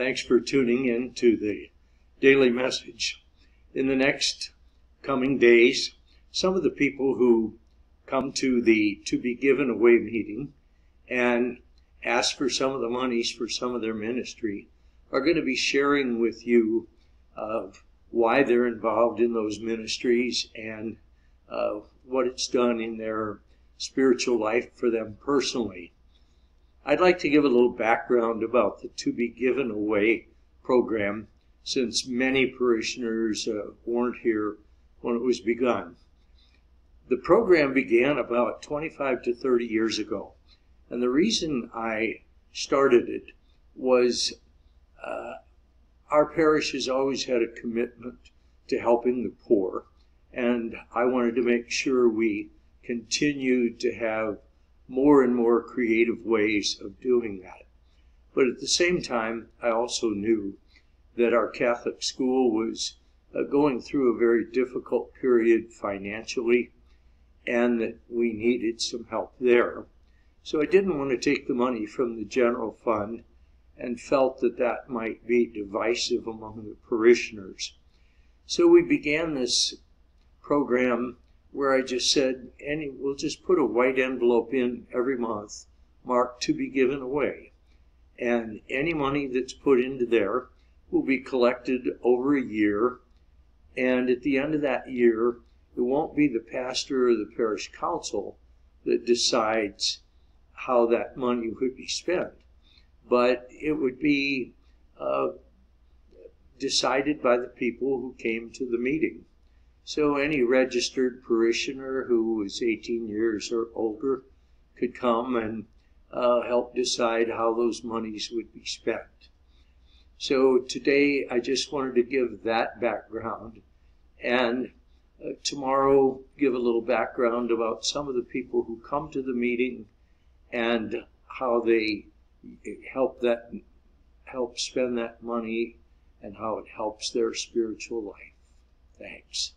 Thanks for tuning in to the daily message. In the next coming days, some of the people who come to the To Be Given Away meeting and ask for some of the monies for some of their ministry are going to be sharing with you why they're involved in those ministries and what it's done in their spiritual life for them personally. I'd like to give a little background about the To Be Given Away program, since many parishioners weren't here when it was begun. The program began about 25 to 30 years ago, and the reason I started it was our parish has always had a commitment to helping the poor, and I wanted to make sure we continued to have more and more creative ways of doing that. But at the same time, I also knew that our Catholic school was going through a very difficult period financially, and that we needed some help there. So I didn't want to take the money from the general fund, and felt that that might be divisive among the parishioners. So we began this program where I just said, we'll just put a white envelope in every month marked To Be Given Away. And any money that's put into there will be collected over a year. And at the end of that year, it won't be the pastor or the parish council that decides how that money would be spent, but it would be decided by the people who came to the meeting. So any registered parishioner who was 18 years or older could come and help decide how those monies would be spent. So today I just wanted to give that background, and tomorrow give a little background about some of the people who come to the meeting and how they help spend that money and how it helps their spiritual life. Thanks.